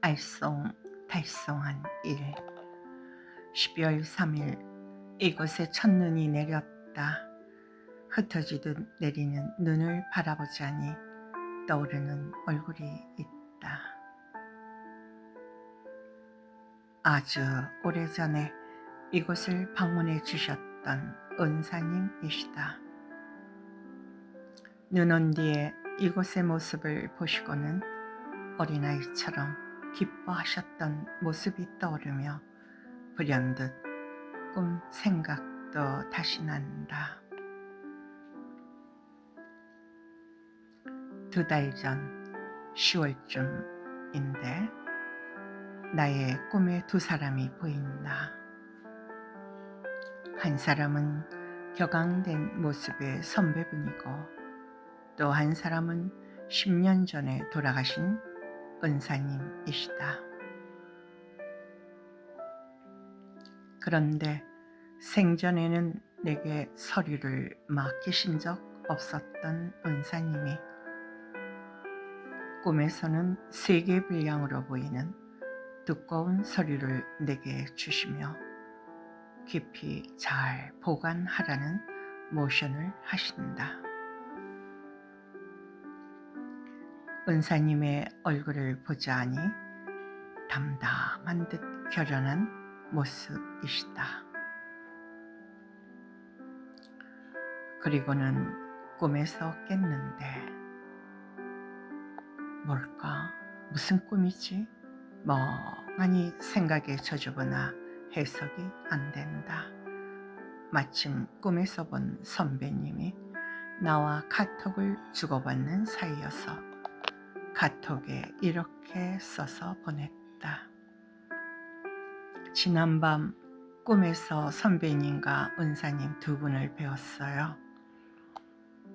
알쏭달쏭한 일. 12월 3일 이곳에 첫눈이 내렸다. 흩어지듯 내리는 눈을 바라보자니 떠오르는 얼굴이 있다. 아주 오래전에 이곳을 방문해 주셨던 은사님이시다. 눈 온 뒤에 이곳의 모습을 보시고는 어린아이처럼 기뻐하셨던 모습이 떠오르며 불현듯 꿈 생각도 다시 난다. 2달 전 10월쯤인데 나의 꿈에 2사람이 보인다. 한 사람은 격앙된 모습의 선배분이고 또 한 사람은 10년 전에 돌아가신 은사님이시다. 그런데 생전에는 내게 서류를 맡기신 적 없었던 은사님이 꿈에서는 세계 분량으로 보이는 두꺼운 서류를 내게 주시며 깊이 잘 보관하라는 모션을 하신다. 은사님의 얼굴을 보자 하니 담담한 듯 결연한 모습이시다. 그리고는 꿈에서 깼는데 뭘까? 무슨 꿈이지? 멍하니 생각에 젖어보나 해석이 안 된다. 마침 꿈에서 본 선배님이 나와 카톡을 주고받는 사이여서 카톡에 이렇게 써서 보냈다. 지난밤 꿈에서 선배님과 은사님 2분을 배웠어요.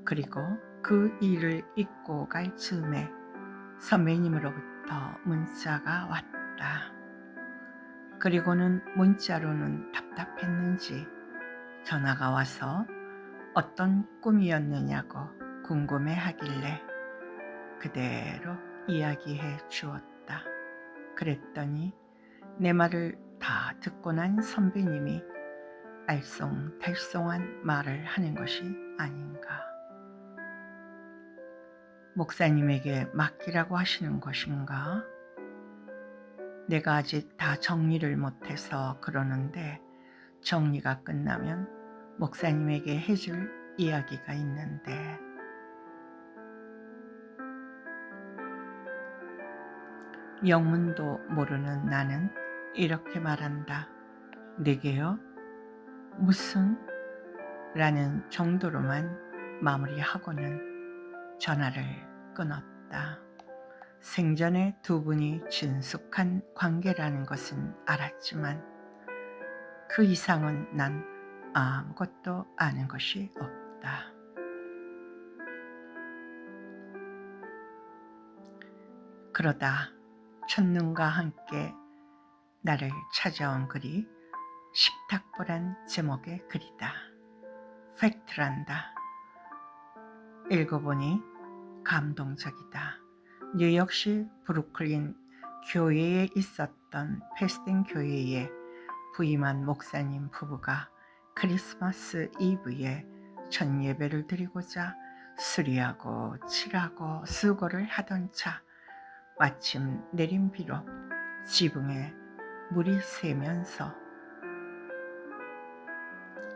그리고 그 일을 잊고 갈 즈음에 선배님으로부터 문자가 왔다. 그리고는 문자로는 답답했는지 전화가 와서 어떤 꿈이었느냐고 궁금해하길래 그대로 이야기해 주었다. 그랬더니 내 말을 다 듣고 난 선배님이 알쏭달쏭한 말을 하는 것이 아닌가. 목사님에게 맡기라고 하시는 것인가? 내가 아직 다 정리를 못해서 그러는데 정리가 끝나면 목사님에게 해줄 이야기가 있는데 영문도 모르는 나는 이렇게 말한다. 내게요? 무슨? 라는 정도로만 마무리하고는 전화를 끊었다. 생전에 2분이 친숙한 관계라는 것은 알았지만 그 이상은 난 아무것도 아는 것이 없다. 그러다 첫눈과 함께 나를 찾아온 글이 식탁보란 제목의 글이다. 팩트란다. 읽어보니 감동적이다. 뉴욕시 브루클린 교회에 있었던 패스팅 교회에 부임한 목사님 부부가 크리스마스 이브에 첫 예배를 드리고자 수리하고 칠하고 수고를 하던 차 마침 내린 비로 지붕에 물이 새면서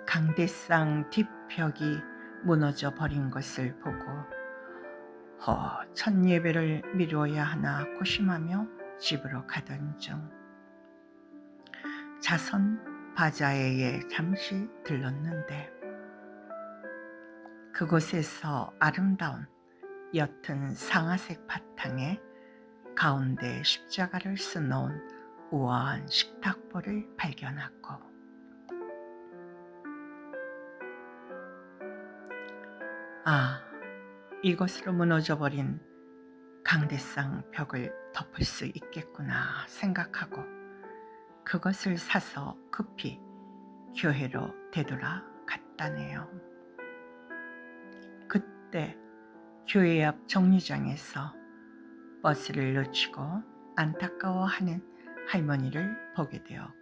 강대상 뒷벽이 무너져 버린 것을 보고 첫 예배를 미루어야 하나 고심하며 집으로 가던 중 자선 바자회에 잠시 들렀는데 그곳에서 아름다운 옅은 상아색 바탕에 가운데 십자가를 써놓은 우아한 식탁보를 발견하고 이것으로 무너져버린 강대상 벽을 덮을 수 있겠구나 생각하고 그것을 사서 급히 교회로 되돌아갔다네요. 그때 교회 앞 정류장에서 버스를 놓치고 안타까워하는 할머니를 보게 되었고,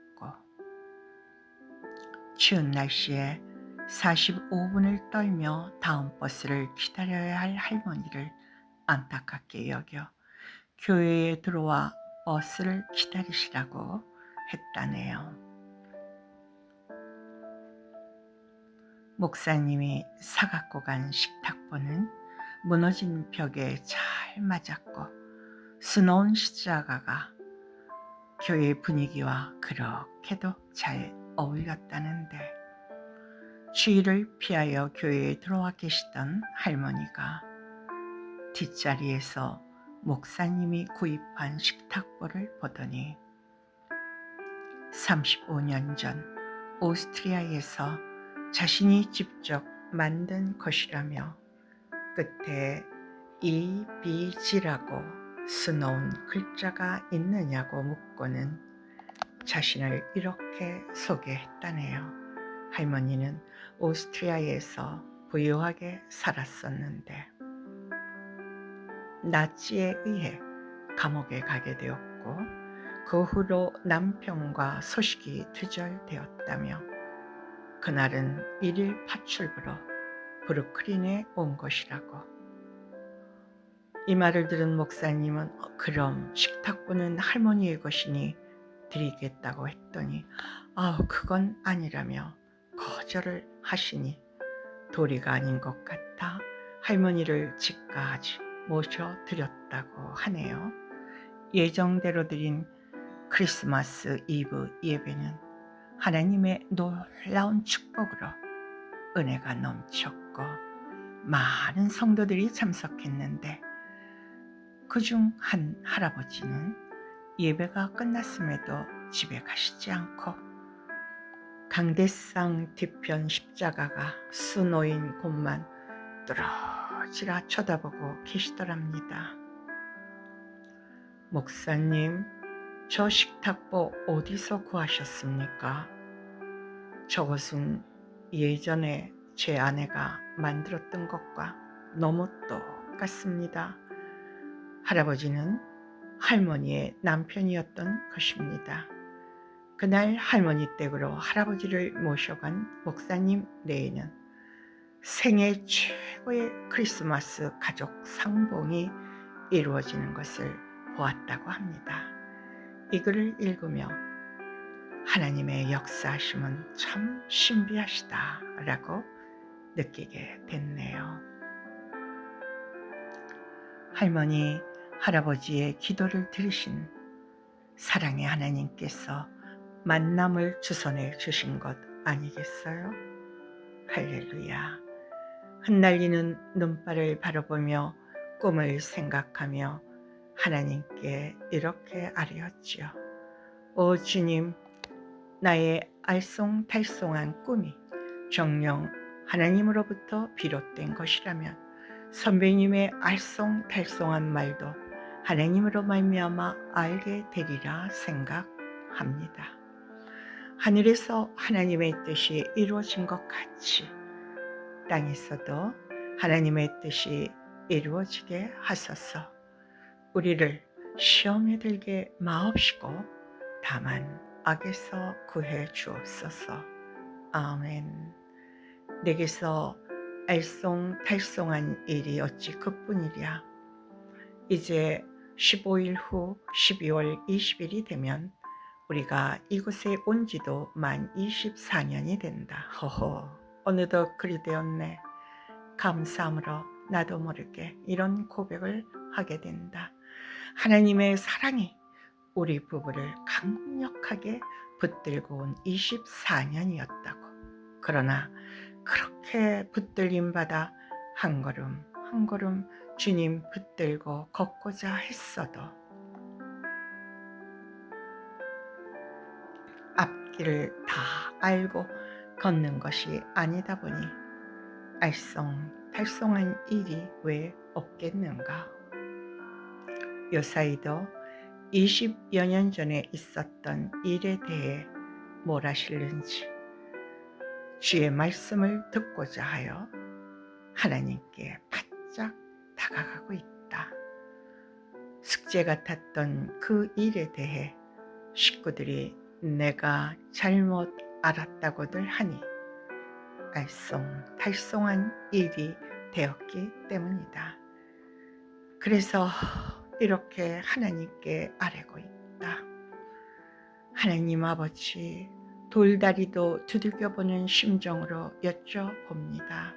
추운 날씨에 45분을 떨며 다음 버스를 기다려야 할 할머니를 안타깝게 여겨 교회에 들어와 버스를 기다리시라고 했다네요. 목사님이 사갖고 간 식탁보는 무너진 벽에 잘 맞았고, 수놓은 십자가가 교회 분위기와 그렇게도 잘 어울렸다는데, 추위를 피하여 교회에 들어와 계시던 할머니가 뒷자리에서 목사님이 구입한 식탁보를 보더니 35년 전 오스트리아에서 자신이 직접 만든 것이라며 끝에 EBG라고 수놓은 글자가 있느냐고 묻고는 자신을 이렇게 소개했다네요. 할머니는 오스트리아에서 부유하게 살았었는데 나치에 의해 감옥에 가게 되었고, 그 후로 남편과 소식이 두절되었다며 그날은 일일 파출부로 브루클린에 온 것이라고. 이 말을 들은 목사님은 그럼 식탁보는 할머니의 것이니 드리겠다고 했더니 그건 아니라며 거절을 하시니 도리가 아닌 것 같아 할머니를 집까지 모셔드렸다고 하네요. 예정대로 드린 크리스마스 이브 예배는 하나님의 놀라운 축복으로 은혜가 넘쳤고 많은 성도들이 참석했는데, 그중 한 할아버지는 예배가 끝났음에도 집에 가시지 않고 강대상 뒤편 십자가가 수놓인 곳만 뚫어지라 쳐다보고 계시더랍니다. 목사님, 저 식탁보 어디서 구하셨습니까? 저것은 예전에 제 아내가 만들었던 것과 너무 똑같습니다. 할아버지는 할머니의 남편이었던 것입니다. 그날 할머니 댁으로 할아버지를 모셔간 목사님 내에는 생애 최고의 크리스마스 가족 상봉이 이루어지는 것을 보았다고 합니다. 이 글을 읽으며 하나님의 역사하심은 참 신비하시다 라고 느끼게 됐네요. 할머니, 할아버지의 기도를 들으신 사랑의 하나님께서 만남을 주선해 주신 것 아니겠어요? 할렐루야. 흩날리는 눈발을 바라보며 꿈을 생각하며 하나님께 이렇게 아뢰었지요. 오 주님, 나의 알쏭달쏭한 꿈이 정녕 하나님으로부터 비롯된 것이라면 선배님의 알쏭달쏭한 말도 하나님으로 말미암아 알게 되리라 생각합니다. 하늘에서 하나님의 뜻이 이루어진 것 같이 땅에서도 하나님의 뜻이 이루어지게 하소서. 우리를 시험에 들게 마옵시고 다만 악에서 구해 주옵소서. 아멘. 내게서 알쏭달쏭한 일이 어찌 그뿐이랴. 이제 15일 후 12월 20일이 되면 우리가 이곳에 온 지도 만 24년이 된다. 허허, 어느덧 그리 되었네. 감사함으로 나도 모르게 이런 고백을 하게 된다. 하나님의 사랑이 우리 부부를 강력하게 붙들고 온 24년이었다고. 그러나 그렇게 붙들림 받아 한 걸음 한 걸음 주님 붙들고 걷고자 했어도 앞길을 다 알고 걷는 것이 아니다 보니 알쏭달쏭한 일이 왜 없겠는가. 요사이도 20여 년 전에 있었던 일에 대해 뭘 하실는지 주의 말씀을 듣고자 하여 하나님께 바짝 다가가고 있다. 숙제 같았던 그 일에 대해 식구들이 내가 잘못 알았다고들 하니 알쏭달쏭한 일이 되었기 때문이다. 그래서 이렇게 하나님께 아뢰고 있다. 하나님 아버지, 돌다리도 두들겨보는 심정으로 여쭤봅니다.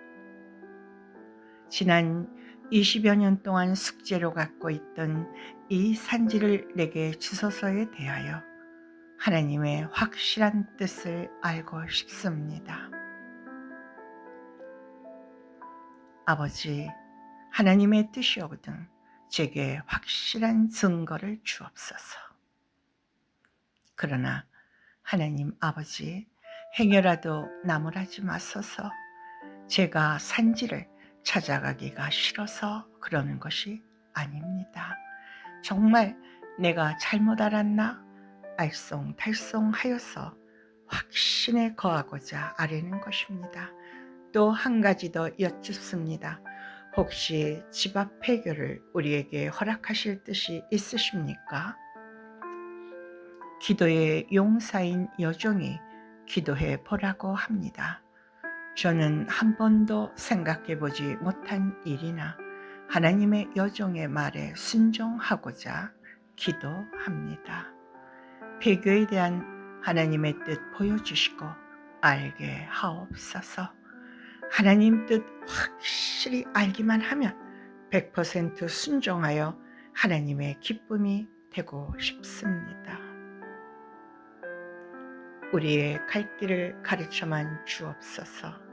지난 20여 년 동안 숙제로 갖고 있던 이 산지를 내게 주소서에 대하여 하나님의 확실한 뜻을 알고 싶습니다. 아버지, 하나님의 뜻이오거든 제게 확실한 증거를 주옵소서. 그러나 하나님 아버지, 행여라도 나무라지 마소서. 제가 산지를 찾아가기가 싫어서 그러는 것이 아닙니다. 정말 내가 잘못 알았나 알쏭달쏭하여서 확신에 거하고자 아뢰는 것입니다. 또 한 가지 더 여쭙습니다. 혹시 집 앞 폐교를 우리에게 허락하실 뜻이 있으십니까? 기도의 용사인 여종이 기도해 보라고 합니다. 저는 한 번도 생각해 보지 못한 일이나 하나님의 여종의 말에 순종하고자 기도합니다. 폐교에 대한 하나님의 뜻 보여주시고 알게 하옵소서. 하나님 뜻 확실히 알기만 하면 100% 순종하여 하나님의 기쁨이 되고 싶습니다. 우리의 갈 길을 가르쳐만 주옵소서.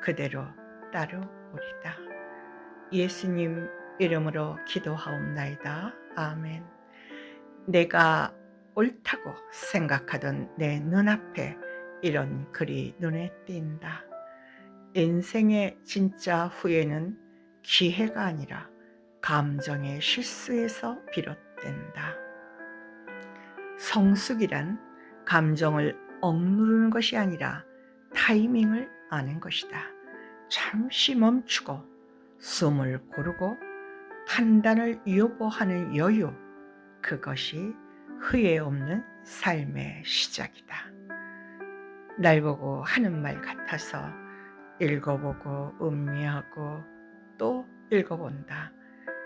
그대로 따르오리다. 예수님 이름으로 기도하옵나이다. 아멘. 내가 옳다고 생각하던 내 눈앞에 이런 글이 눈에 띈다. 인생의 진짜 후회는 기회가 아니라 감정의 실수에서 비롯된다. 성숙이란 감정을 억누르는 것이 아니라 타이밍을 아는 것이다. 잠시 멈추고 숨을 고르고 판단을 여보하는 여유, 그것이 후회 없는 삶의 시작이다. 날 보고 하는 말 같아서 읽어보고 음미하고 또 읽어본다.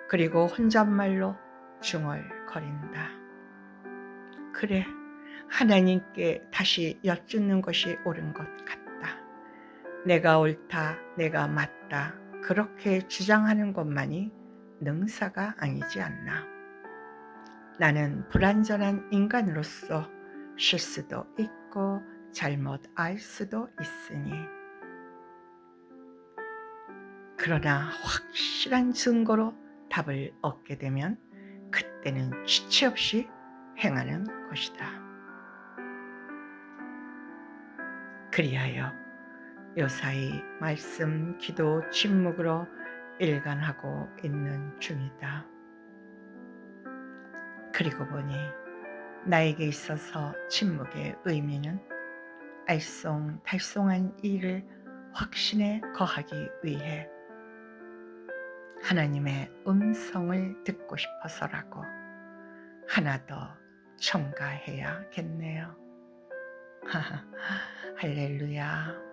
그리고 혼잣말로 중얼거린다. 그래, 하나님께 다시 여쭙는 것이 옳은 것 같다. 내가 옳다, 내가 맞다, 그렇게 주장하는 것만이 능사가 아니지 않나. 나는 불완전한 인간으로서 실수도 있고 잘못 알 수도 있으니, 그러나 확실한 증거로 답을 얻게 되면 그때는 주체 없이 행하는 것이다. 그리하여 요사이 말씀, 기도, 침묵으로 일관하고 있는 중이다. 그리고 보니 나에게 있어서 침묵의 의미는 알쏭달쏭한 일을 확신에 거하기 위해 하나님의 음성을 듣고 싶어서라고 하나 더 첨가해야겠네요. 할렐루야.